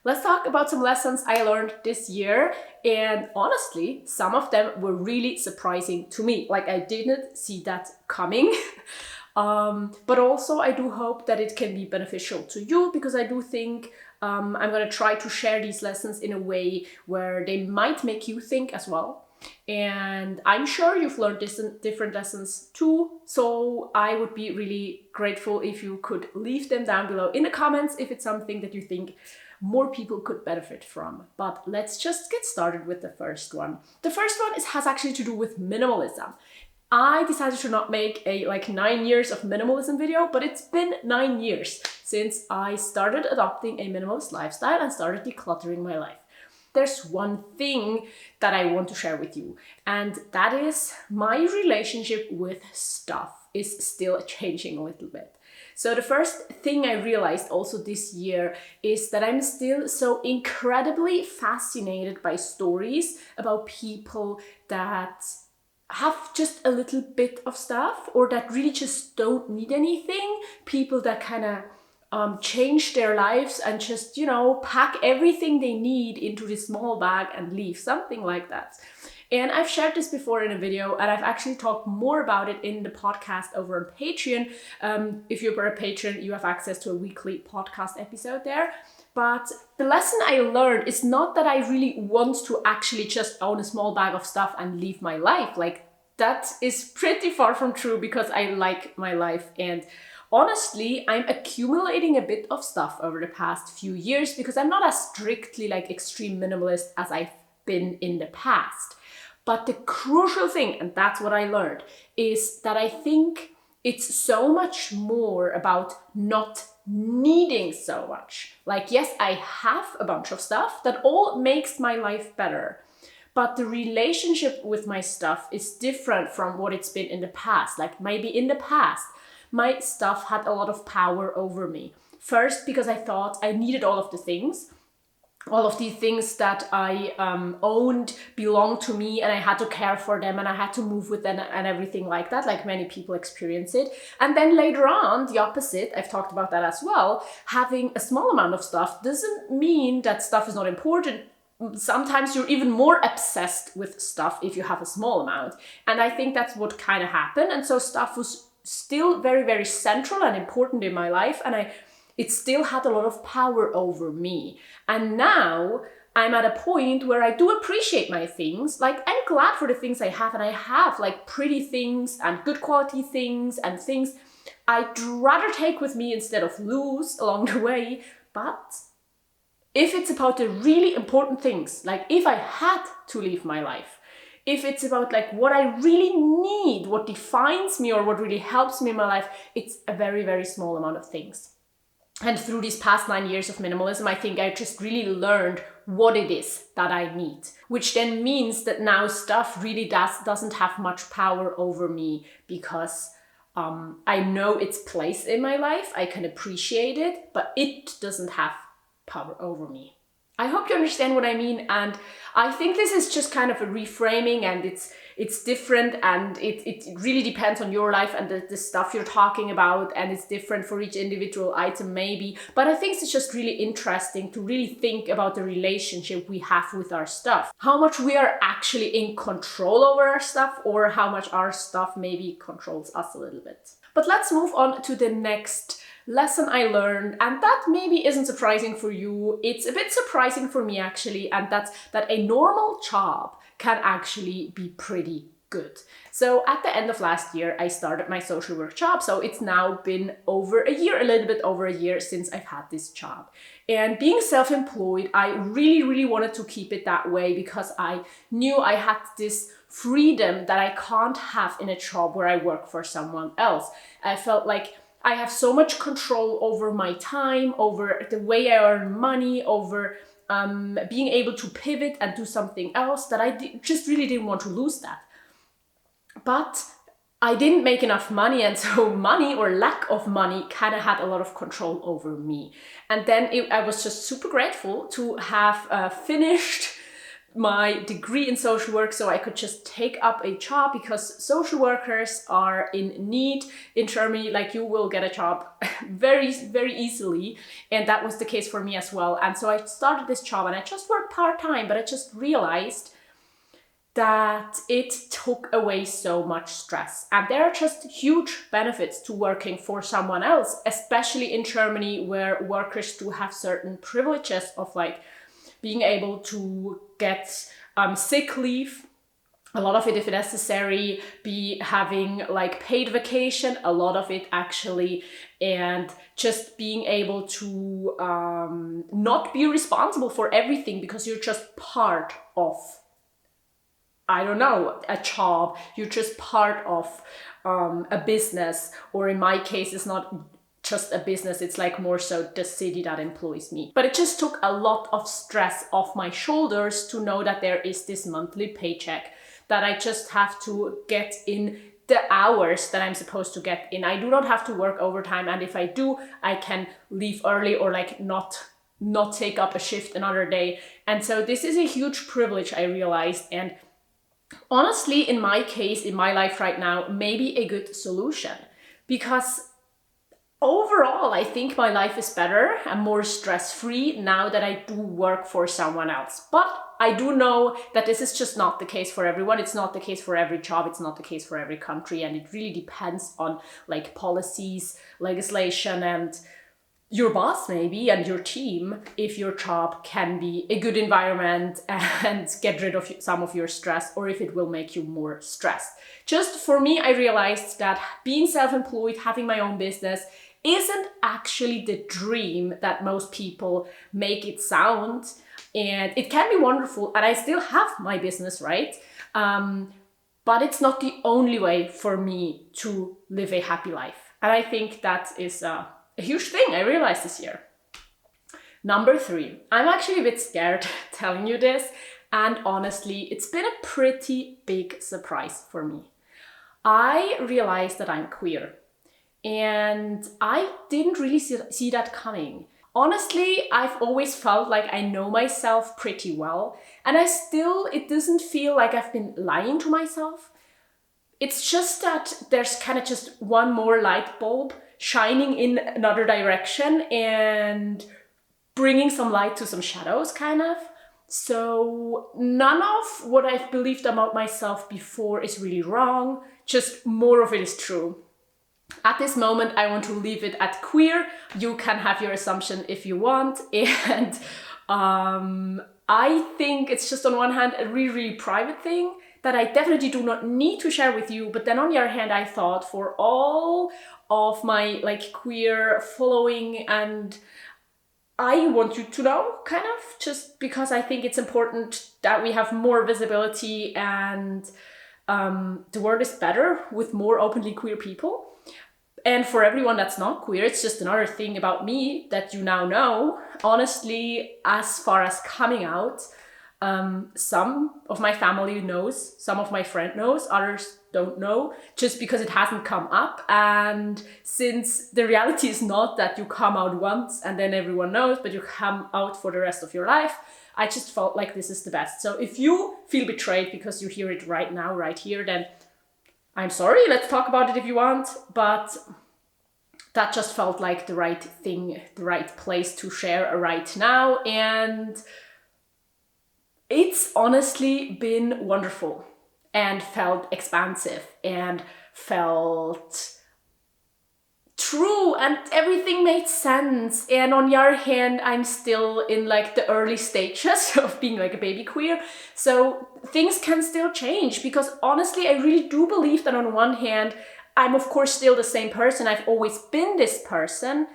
Let's talk about some lessons I learned this year, and honestly, some of them were really surprising to me. Like, I didn't see that coming. But also I do hope that it can be beneficial to you, because I do think I'm going to try to share these lessons in a way where they might make you think as well. And I'm sure you've learned different lessons too. So I would be really grateful if you could leave them down below in the comments if it's something that you think more people could benefit from. But let's just get started with the first one. The first one has actually to do with minimalism. I decided to not make a 9 years of minimalism video, but it's been 9 years since I started adopting a minimalist lifestyle and started decluttering my life. There's one thing that I want to share with you, and that is my relationship with stuff is still changing a little bit. So the first thing I realized also this year is that I'm still so incredibly fascinated by stories about people that have just a little bit of stuff, or that really just don't need anything. People that kind of change their lives and just, pack everything they need into this small bag and leave, something like that. And I've shared this before in a video, and I've actually talked more about it in the podcast over on Patreon. If you're a patron, you have access to a weekly podcast episode there. But the lesson I learned is not that I really want to actually just own a small bag of stuff and live my life. Like, that is pretty far from true, because I like my life. And honestly, I'm accumulating a bit of stuff over the past few years because I'm not as strictly extreme minimalist as I've been in the past. But the crucial thing, and that's what I learned, is that I think it's so much more about not needing so much. Yes, I have a bunch of stuff that all makes my life better, but the relationship with my stuff is different from what it's been in the past. Maybe in the past, my stuff had a lot of power over me. First, because I thought I needed all of the things. All of these things that I owned belonged to me, and I had to care for them, and I had to move with them and everything like that, like many people experience it. And then later on, the opposite, I've talked about that as well. Having a small amount of stuff doesn't mean that stuff is not important. Sometimes you're even more obsessed with stuff if you have a small amount. And I think that's what kind of happened. And so stuff was still very, very central and important in my life, and it still had a lot of power over me. And now I'm at a point where I do appreciate my things. I'm glad for the things I have, and I have pretty things and good quality things and things I'd rather take with me instead of lose along the way. But if it's about the really important things, if I had to leave my life, if it's about what I really need, what defines me or what really helps me in my life, it's a very, very small amount of things. And through these past 9 years of minimalism, I think I just really learned what it is that I need, which then means that now stuff really doesn't have much power over me, because I know its place in my life, I can appreciate it, but it doesn't have power over me. I hope you understand what I mean, and I think this is just kind of a reframing, and it's different, and it really depends on your life and the stuff you're talking about, and it's different for each individual item maybe, but I think it's just really interesting to really think about the relationship we have with our stuff. How much we are actually in control over our stuff, or how much our stuff maybe controls us a little bit. But let's move on to the next lesson I learned, and that maybe isn't surprising for you. It's a bit surprising for me actually, and that's that a normal job can actually be pretty good. So at the end of last year, I started my social work job. So it's now been over a year, a little bit over a year since I've had this job. And being self-employed, I really, really wanted to keep it that way, because I knew I had this freedom that I can't have in a job where I work for someone else. I felt like I have so much control over my time, over the way I earn money, over being able to pivot and do something else, that I just really didn't want to lose that. But I didn't make enough money, and so money, or lack of money, kind of had a lot of control over me. And then I was just super grateful to have finished my degree in social work so I could just take up a job, because social workers are in need in Germany. Like, you will get a job very, very easily. And that was the case for me as well. And so I started this job and I just worked part-time, but I just realized that it took away so much stress. And there are just huge benefits to working for someone else, especially in Germany, where workers do have certain privileges of like being able to get sick leave, a lot of it if necessary, be having like paid vacation, a lot of it actually, and just being able to not be responsible for everything, because you're just part of, I don't know, a job. You're just part of a business, or in my case, it's not just a business, it's like more so the city that employs me. But it just took a lot of stress off my shoulders to know that there is this monthly paycheck, that I just have to get in the hours that I'm supposed to get in. I do not have to work overtime, and if I do, I can leave early or like not take up a shift another day. And so this is a huge privilege, I realized, and honestly, in my case, in my life right now, maybe a good solution, because overall, I think my life is better and more stress-free now that I do work for someone else. But I do know that this is just not the case for everyone. It's not the case for every job. It's not the case for every country. And it really depends on like policies, legislation, and your boss maybe, and your team, if your job can be a good environment and get rid of some of your stress, or if it will make you more stressed. Just for me, I realized that being self-employed, having my own business, isn't actually the dream that most people make it sound. And it can be wonderful, and I still have my business, right? But it's not the only way for me to live a happy life. And I think that is a huge thing I realized this year. Number 3, I'm actually a bit scared telling you this, and honestly, it's been a pretty big surprise for me. I realized that I'm queer, and I didn't really see that coming. Honestly, I've always felt like I know myself pretty well, and it doesn't feel like I've been lying to myself. It's just that there's kind of just one more light bulb shining in another direction and bringing some light to some shadows, kind of. So none of what I've believed about myself before is really wrong, just more of it is true. At this moment, I want to leave it at queer. You can have your assumption if you want. And I think it's just on one hand a really, really private thing that I definitely do not need to share with you. But then on the other hand, I thought for all of my like queer following, and I want you to know, kind of, just because I think it's important that we have more visibility and the world is better with more openly queer people. And for everyone that's not queer, it's just another thing about me that you now know. Honestly, as far as coming out, some of my family knows, some of my friend knows, others don't know, just because it hasn't come up. And since the reality is not that you come out once and then everyone knows, but you come out for the rest of your life, I just felt like this is the best. So if you feel betrayed because you hear it right now, right here, then I'm sorry, let's talk about it if you want, but that just felt like the right thing, the right place to share right now. And it's honestly been wonderful and felt expansive and felt true, and everything made sense. And on the other hand, I'm still in like the early stages of being like a baby queer, so things can still change, because honestly I really do believe that on one hand I'm of course still the same person, I've always been this person,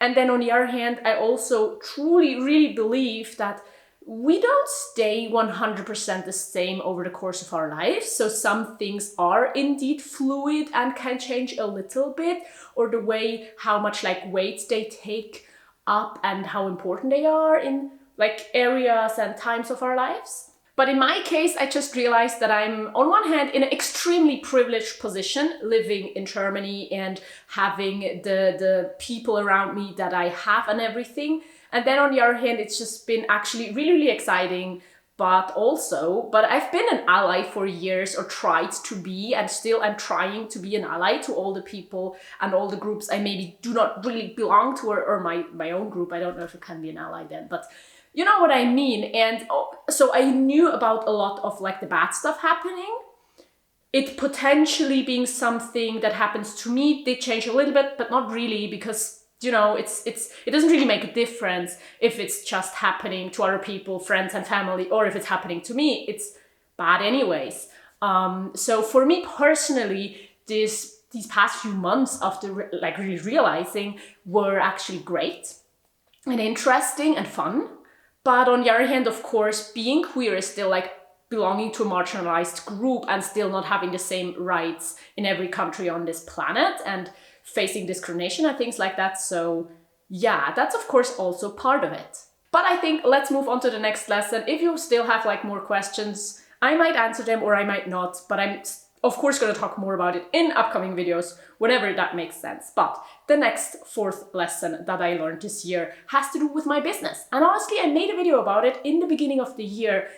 and then on the other hand I also truly really believe that we don't stay 100% the same over the course of our lives. So some things are indeed fluid and can change a little bit, or the way how much like weight they take up and how important they are in like areas and times of our lives. But in my case, I just realized that I'm on one hand in an extremely privileged position living in Germany and having the people around me that I have and everything. And then on the other hand, it's just been actually really, really exciting but I've been an ally for years, or tried to be, and still I'm trying to be an ally to all the people and all the groups I maybe do not really belong to, or my own group. I don't know if it can be an ally then, but you know what I mean. And so I knew about a lot of like the bad stuff happening. It potentially being something that happens to me did change a little bit, but not really, because you know, it doesn't really make a difference if it's just happening to other people, friends and family, or if it's happening to me. It's bad anyways. So for me personally, these past few months after like really realizing were actually great and interesting and fun. But on the other hand, of course, being queer is still like belonging to a marginalized group and still not having the same rights in every country on this planet, and facing discrimination and things like that. So yeah, that's of course also part of it. But I think let's move on to the next lesson. If you still have like more questions, I might answer them or I might not, but I'm of course going to talk more about it in upcoming videos whenever that makes sense. But the next fourth lesson that I learned this year has to do with my business. And honestly, I made a video about it in the beginning of the year,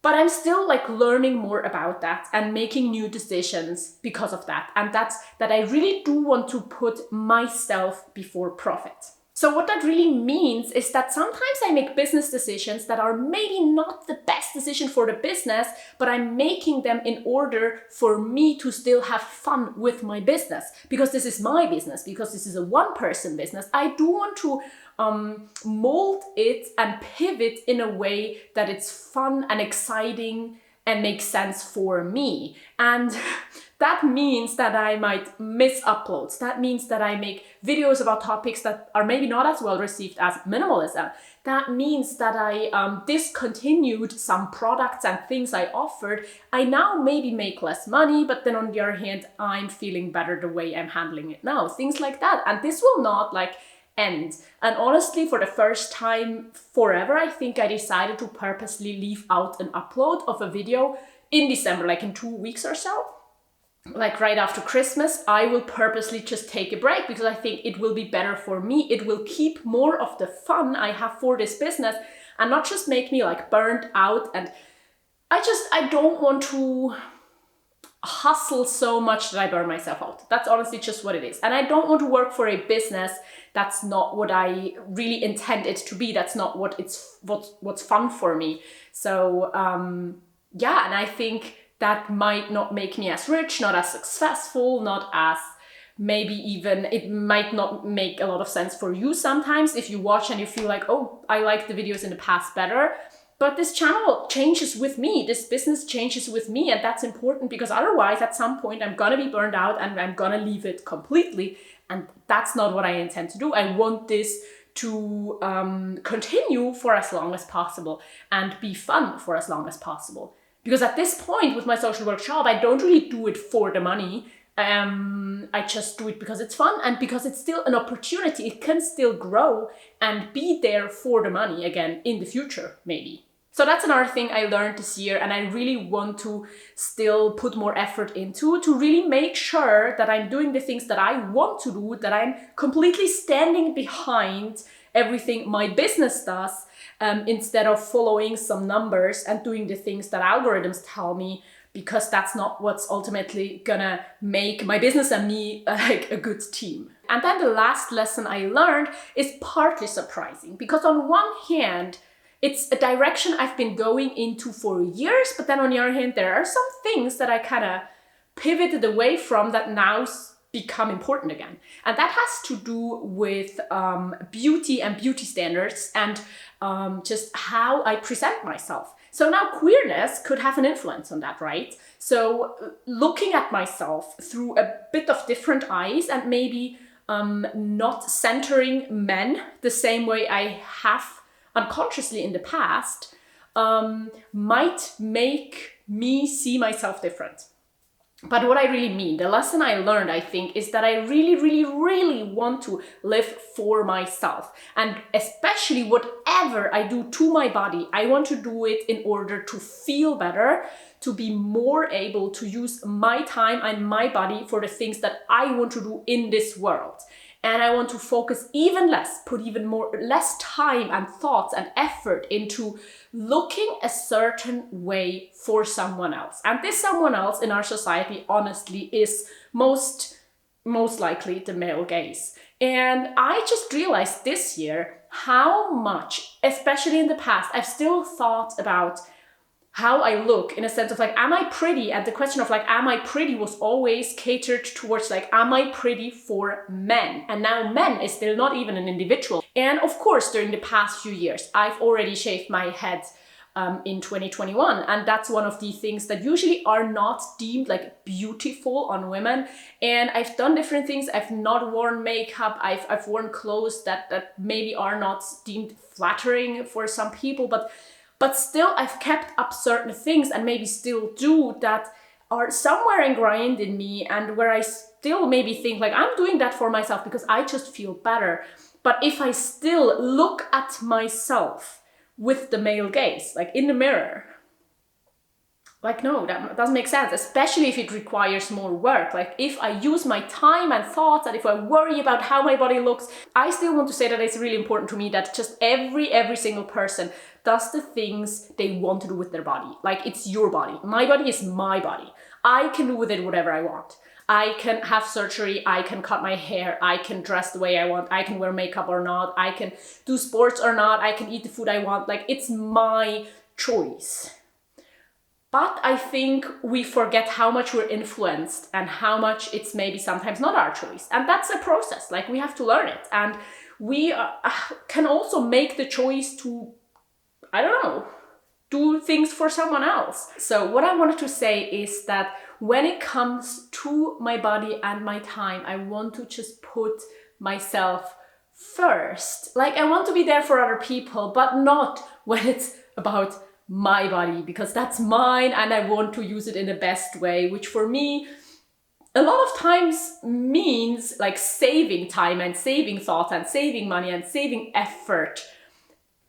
but I'm still like learning more about that and making new decisions because of that. And that's that I really do want to put myself before profit. So what that really means is that sometimes I make business decisions that are maybe not the best decision for the business, but I'm making them in order for me to still have fun with my business. Because this is my business, because this is a one-person business, I do want to mold it and pivot in a way that it's fun and exciting and makes sense for me. And that means that I might miss uploads. That means that I make videos about topics that are maybe not as well received as minimalism. That means that I discontinued some products and things I offered. I now maybe make less money, but then on the other hand, I'm feeling better the way I'm handling it now. Things like that. And this will not like end. And honestly, for the first time forever, I think I decided to purposely leave out an upload of a video in December, like in 2 weeks or so. Like right after Christmas, I will purposely just take a break because I think it will be better for me. It will keep more of the fun I have for this business and not just make me like burnt out. And I don't want to hustle so much that I burn myself out. That's honestly just what it is. And I don't want to work for a business that's not what I really intend it to be. That's not what's fun for me. So yeah, and I think that might not make me as rich, not as successful, not as maybe even, it might not make a lot of sense for you sometimes if you watch and you feel like, oh, I like the videos in the past better. But this channel changes with me, this business changes with me, and that's important because otherwise at some point I'm gonna be burned out and I'm gonna leave it completely, and that's not what I intend to do. I want this to continue for as long as possible and be fun for as long as possible. Because at this point with my social work job, I don't really do it for the money. I just do it because it's fun and because it's still an opportunity. It can still grow and be there for the money again in the future, maybe. So that's another thing I learned this year, and I really want to still put more effort into to really make sure that I'm doing the things that I want to do, that I'm completely standing behind everything my business does, instead of following some numbers and doing the things that algorithms tell me, because that's not what's ultimately gonna make my business and me like a good team. And then the last lesson I learned is partly surprising, because on one hand, it's a direction I've been going into for years, but then on the other hand, there are some things that I kind of pivoted away from that now become important again. And that has to do with beauty and beauty standards and just how I present myself. So now queerness could have an influence on that, right? So looking at myself through a bit of different eyes and maybe not centering men the same way I have unconsciously in the past might make me see myself different. But what I really mean, the lesson I learned, I think, is that I really, really, really want to live for myself. And especially whatever I do to my body, I want to do it in order to feel better, to be more able to use my time and my body for the things that I want to do in this world. And I want to focus even less, put less time and thoughts and effort into looking a certain way for someone else. And this someone else in our society, honestly, is most likely the male gaze. And I just realized this year how much, especially in the past, I've still thought about how I look in a sense of like, am I pretty? And the question of like, am I pretty was always catered towards like, am I pretty for men? And now men is still not even an individual. And of course, during the past few years, I've already shaved my head in 2021. And that's one of the things that usually are not deemed like beautiful on women. And I've done different things. I've not worn makeup. I've worn clothes that maybe are not deemed flattering for some people, but still I've kept up certain things and maybe still do that are somewhere ingrained in me, and where I still maybe think like I'm doing that for myself because I just feel better. But if I still look at myself with the male gaze, like in the mirror, like, no, that doesn't make sense, especially if it requires more work. Like if I use my time and thoughts and if I worry about how my body looks, I still want to say that it's really important to me that just every single person does the things they want to do with their body. Like it's your body. My body is my body. I can do with it whatever I want. I can have surgery, I can cut my hair, I can dress the way I want, I can wear makeup or not, I can do sports or not, I can eat the food I want. Like it's my choice. But I think we forget how much we're influenced and how much it's maybe sometimes not our choice. And that's a process, like we have to learn it. And we can also make the choice to, I don't know, do things for someone else. So what I wanted to say is that when it comes to my body and my time, I want to just put myself first. Like I want to be there for other people, but not when it's about my body, because that's mine and I want to use it in the best way, which for me a lot of times means like saving time and saving thought and saving money and saving effort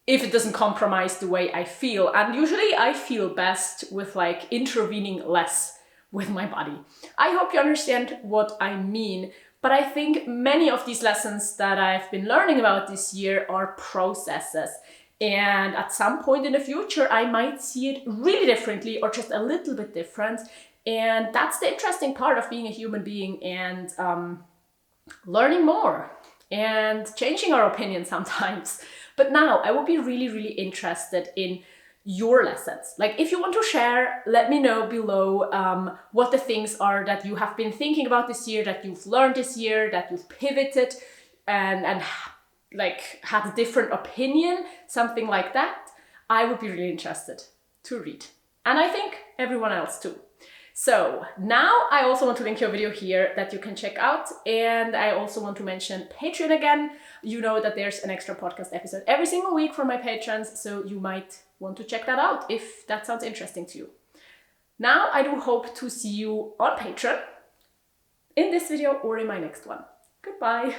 if it doesn't compromise the way I feel. And usually I feel best with like intervening less with my body. I hope you understand what I mean. But I think many of these lessons that I've been learning about this year are processes. And at some point in the future, I might see it really differently or just a little bit different. And that's the interesting part of being a human being and learning more and changing our opinion sometimes. But now I would be really interested in your lessons. Like if you want to share, let me know below what the things are that you have been thinking about this year, that you've learned this year, that you've pivoted and like had a different opinion, something like that. I would be really interested to read. And I think everyone else too. So now I also want to link your video here that you can check out. And I also want to mention Patreon again. You know that there's an extra podcast episode every single week for my patrons. So you might want to check that out if that sounds interesting to you. Now I do hope to see you on Patreon in this video or in my next one. Goodbye.